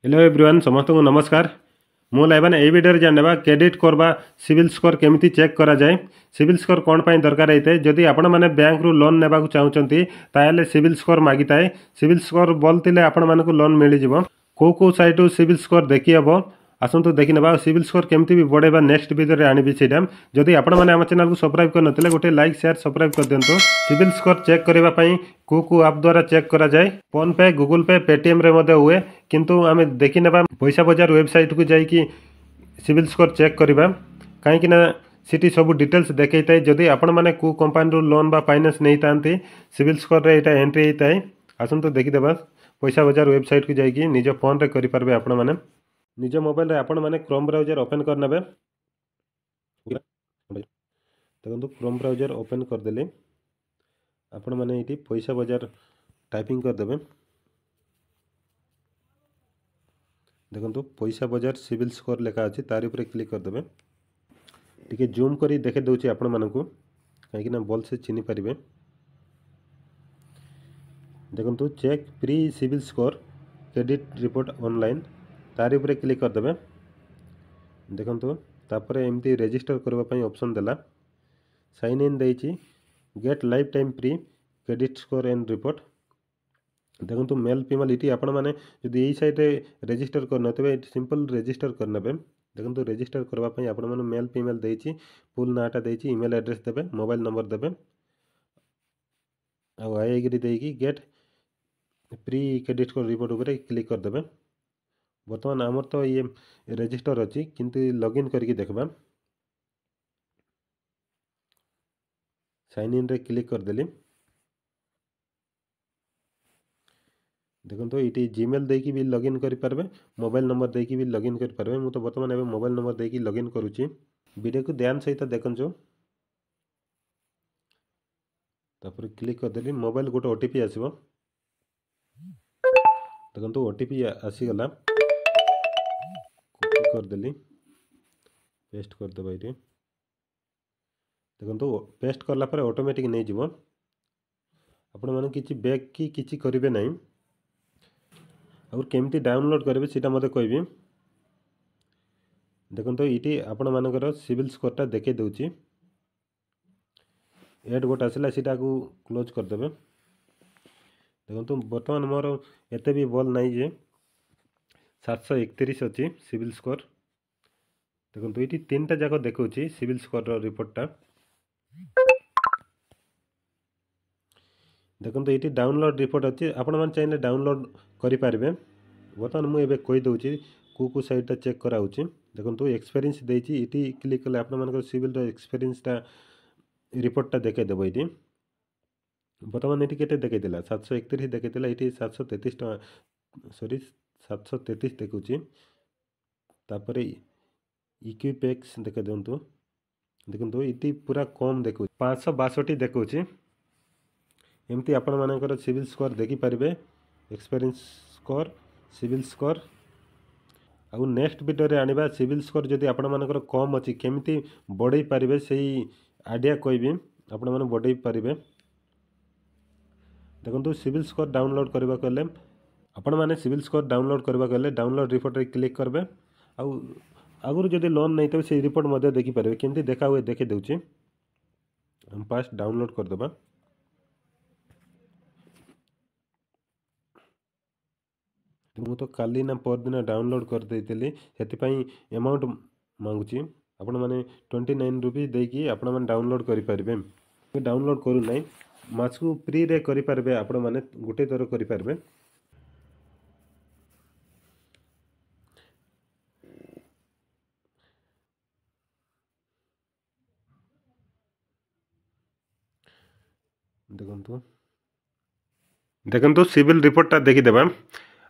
Hello everyone समस्त को नमस्कार। मु लाइबान ए वीडियो जानवा क्रेडिट स्कोर बा सिविल स्कोर केमिति चेक करा जाए। सिविल स्कोर कौन पाई दरकार होता है जदि आपण मैंने बैंक रु लोन नेबाक चाहूँगी ताहले सिविल स्कोर मागी थाए। सिविल स्कोर भल थिले आपण मानकु लोन मिल जिवो। को साइट सिविल स्कोर देखि हबो आसतु देखि नेबा। सिविल स्कोर केमिति भी बढ़ेबा नेक्स्ट वीडियो रे आनिबि सेटा। जदि आपण माने हम चैनल को सब्सक्राइब कर नथिले गोटे लाइक शेयर सब्सक्राइब कर दियंतु। सिविल स्कोर चेक करबा पई को ऐप द्वारा चेक करा जाए। फोन पे गूगल पे पेटीएम रे मध्ये हुए किंतु आमे देखि नेबा पैसा बजार वेबसाइट को जाई कि सिविल स्कोर चेक करबा काहेकि ना सिटी सब डिटेल्स देखै थाए। जदि आपण माने को कंपनी रो लोन बा फाइनेंस नै तांती सिविल स्कोर रे एटा एंट्री हेताए। आसंतु देखि देबा पैसा बजार वेबसाइट को जाई कि निज फोन रे करि परबे। आपण माने निज मोबाइल रे आपण माने क्रोम ब्राउजर ओपन कर नेबे। देखो क्रोम ब्राउजर ओपन कर देले आपण माने इटी पैसा बजार टाइपिंग कर देबे। देखो पैसा बजार सिविल स्कोर लेखा अच्छी तार ऊपर क्लिक कर देबे। टिके जूम करी देखे दउची आपण मानकु काहे कि ना बोल से चिनी परिबे। देखो check free CIBIL score credit report online तार ऊपर क्लिक कर देबे। देखो तापर एमती रजिस्टर करबा पई ऑप्शन देला। साइन इन देइची get lifetime free credit score and report. देखो मेल फीमेल इटी आपण माने जदि यही साइट रजिस्टर कर नथिबे सिंपल रजिस्टर कर नेबे। देखो रजिस्टर करबा पई आपण माने मेल फीमेल देइची फुल नाटा देइची ईमेल एड्रेस देबे मोबाइल नंबर देबे आ आई एग्री देइकी get free credit score report ऊपर क्लिक कर देबे। वर्तमान आमर तो ये रजिस्टर अच्छी किंतु लॉगिन करके देखबा। साइन इन रे क्लिक कर देली। देखो ये जीमेल देकी भी लॉगिन करि परबे मोबाइल नंबर देकी भी लॉगिन करि परबे। मु तो वर्तमान एबे मोबाइल नंबर देकी लॉगिन करूची। वीडियो को ध्यान सहित देखंजो। तापर क्लिक कर देली मोबाइल गोटे ओटीपी आसीबो। देखो ओटीपी आसी गला कॉपी कर देली पेस्ट कर देबा। ये देखो पेस्ट करला पर ऑटोमेटिक नहीं जीवो। आपण माने किछि बैक की किछि करिवे नहीं और केमती डाउनलोड करेंगे सीटा मते कहबी। देखो ये आपण मानकर सिविल स्कोरटा देखे दूची एड गोटे आसला सीटा को क्लोज करदेवे। देखो बर्तमान मोर एते भी बल नहीं जे 731 अच्छी सिविल स्कोर। देखो ये तीन टा जाक देखुची सिविल स्कोर रिपोर्टटा। देखो ये डाउनलोड रिपोर्ट अच्छी आपण मैंने चाहिए डाउनलोड करें। बर्तमान मुझे कही दूची को साइटा चेक कराऊँगी। देखो एक्सपीरियंस देती ये क्लिक कले आप सिविल एक्सपीरियंसटा रिपोर्टटा देखेदेव। ये बर्तमान ये केटे देखेला 731 देखेला ये 733 सॉरी 733 देखुची। तापर इक्विपेक्स देखे दिंतु। देखो ये पूरा कम देखु 562 देखुची। एमती आपण मानकर सिविल स्कोर देखिपारे एक्सपीरियंस स्कोर सिविल स्कोर आउ नेक्स्ट वीडियो रे आनिबा। सिविल स्कोर जदि आपण मानकर कम अच्छी केमिति बढ़ई पारिबे सेही आइडिया कहबी आपण माने बढ़ई पारिबे। देखो सिविल स्कोर डाउनलोड करबा कले आपण माने सिविल स्कोर डाउनलोड करबा कले डाउनलोड रिपोर्ट रे क्लिक करबे। आउ आगुर जदि लोन नहीं तो से रिपोर्ट मध्य देखि पारे केमिति देखा हुए देखे देउची। हम फास्ट डाउनलोड कर देबा। मु तो काली ना पर दिन डाउनलोड कर देइतली सेतिपई अमाउंट मांगुची। आपण माने 29 रुपीस देकी आपण माने डाउनलोड करि पारबे। डाउनलोड करू नाही मासकु फ्री रे करि पारबे। आपण माने गुटे थर करि पारबे। देखो सिविल रिपोर्टटा देखी देबा।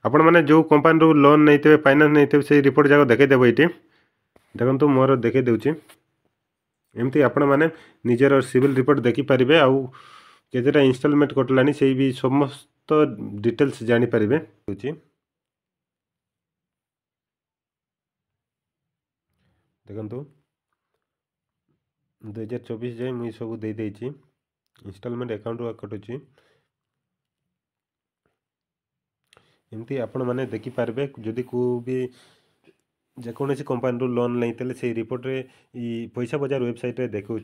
आपण माने जो कंपनी रो लोन नहीं थे फाइनेंस नहीं थे से रिपोर्ट जाक देखे देबो। ये देखो मोर देखे देउची एमती आपण माने निजर सिविल रिपोर्ट देखि पारिबे। आउ केतेटा इंस्टॉलमेंट कटलानी से भी समस्त डिटेल्स जानि पारिबे। देखो 2024 जाए मुई सब दे देइची इंस्टॉलमेंट अकाउंट रो कटुची। एमती आपण मैंने देखिपारे जदि को भी जेकोसी कंपानी लोन नहीं से रिपोर्ट रे पैसा बजार वेबसाइट रे देखा